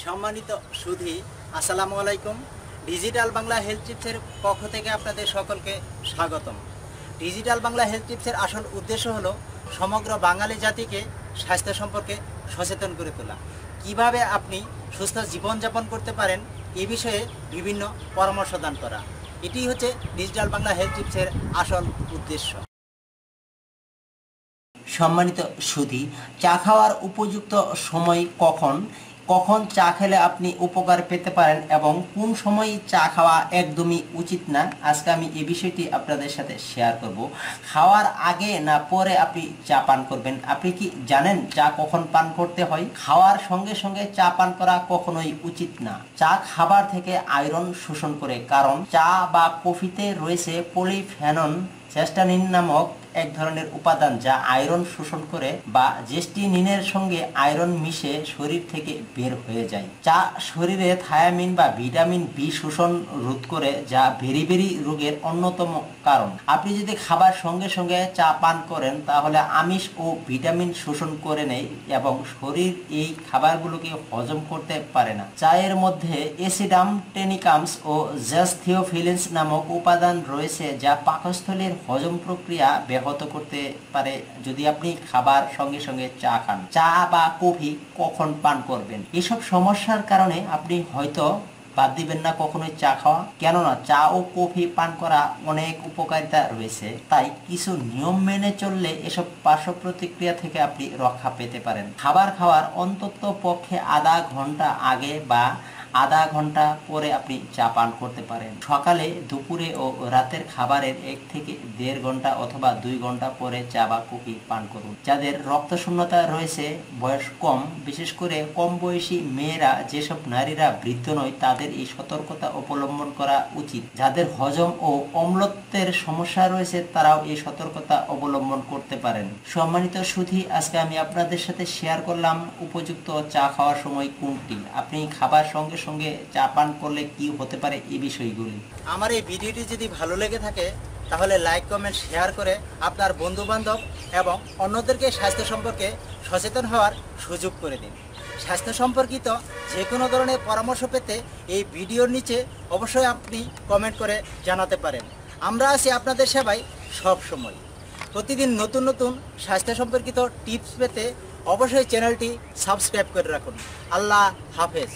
সম্মানিত সুধী, আসসালামু আলাইকুম। ডিজিটাল বাংলা হেলথ টিপসের পক্ষ থেকে আপনাদের সকলকে স্বাগতম। ডিজিটাল বাংলা হেলথ টিপসের আসল উদ্দেশ্য হলো সমগ্র বাঙালি জাতিকে স্বাস্থ্য সম্পর্কে সচেতন করে তোলা। কিভাবে আপনি সুস্থ জীবনযাপন করতে পারেন এ বিষয়ে বিভিন্ন পরামর্শ দান করা, এটি হচ্ছে ডিজিটাল বাংলা হেলথ টিপসের আসল উদ্দেশ্য। সম্মানিত সুধী, চা খাওয়ার উপযুক্ত সময় কখন কখন চা খেলে আপনি উপকার পেতে পারেন এবং কোন সময় চা খাওয়া একদমই উচিত না, আজকে আমি এই বিষয়টি আপনাদের সাথে শেয়ার করব। খাওয়ার আগে না পরে আপনি চা পান করবেন? আপনি কি জানেন চা কখন পান করতে হয়? খাওয়ার সঙ্গে সঙ্গে চা পান করা কখনোই উচিত না। চা খাবার থেকে আয়রন শোষণ করে, কারণ চা বা কফিতে রয়েছে পলিফেনল চেস্টানিন নামক এক ধরনের উপাদান যা আয়রন শোষণ করে বা জেস্টিনিনের সঙ্গে আয়রন মিশে শরীর থেকে বের হয়ে যায়। চা শরীরে থায়ামিন বা ভিটামিন বি শোষণ রোধ করে, যা ভেরিবেরি রোগের অন্যতম কারণ। আপনি যদি খাবার সঙ্গে সঙ্গে চা পান করেন তাহলে আমিষ ও ভিটামিন শোষণ করে নেয় এবং শরীর এই খাবারগুলোকে হজম করতে পারে না। চায়ের মধ্যে অ্যাসিডাম টেনিকামস ও জ্যাস্থিওফিলিনস নামক উপাদান রয়েছে যা পাকস্থলীর হজম প্রক্রিয়া ব্যাহত করতে পারে যদি আপনি খাবার সঙ্গে সঙ্গে চা খান। চা বা কফি কখন পান করবেন? এসব সমস্যার কারণে আপনি হয়তো বাদ দিবেন না কখনোই চা খাওয়া, কেননা চা ও কফি পান করা অনেক উপকারিতা রয়েছে। তাই কিছু নিয়ম মেনে চললে এসব পার্শ্ব প্রতিক্রিয়া থেকে আপনি রক্ষা পেতে পারেন। খাবার খাওয়ার অন্তত পক্ষে আধা ঘন্টা আগে বা আধা ঘন্টা পরে আপনি চা পান করতে পারেন। সকালে, দুপুরে ও রাতের খাবারের 1 থেকে 1.5 ঘন্টা অথবা 2 ঘন্টা পরে চা বা কফি পান করুন। যাদের রক্তশূন্যতা রয়েছে, বয়স কম, বিশেষ করে কম বয়সী মেয়েরা, যেসব নারীরা বৃদ্ধ নয়, তাদের এই সতর্কতা অবলম্বন করা উচিত। যাদের হজম ও অম্লত্বের সমস্যা রয়েছে তারাও এই সতর্কতা অবলম্বন করতে পারেন। সম্মানিত সুধী, আজকে আমি আপনাদের সাথে শেয়ার করলাম উপযুক্ত চা খাওয়ার সময় কোনটি। আপনি খাবার সঙ্গে সঙ্গে চা পান করলে কি হতে পারে এই বিষয়গুলি। আমার এই ভিডিওটি যদি ভালো লেগে থাকে তাহলে লাইক, কমেন্ট, শেয়ার করে আপনার বন্ধু বান্ধব এবং অন্যদেরকে স্বাস্থ্য সম্পর্কে সচেতন হওয়ার সুযোগ করে দিন। স্বাস্থ্য সম্পর্কিত যে কোনো ধরনের পরামর্শ পেতে এই ভিডিওর নিচে অবশ্যই আপনি কমেন্ট করে জানাতে পারেন। আমরা আছি আপনাদের সেবায় সব সময়। প্রতিদিন নতুন নতুন স্বাস্থ্য সম্পর্কিত টিপস পেতে অবশ্যই চ্যানেলটি সাবস্ক্রাইব করে রাখুন। আল্লাহ হাফেজ।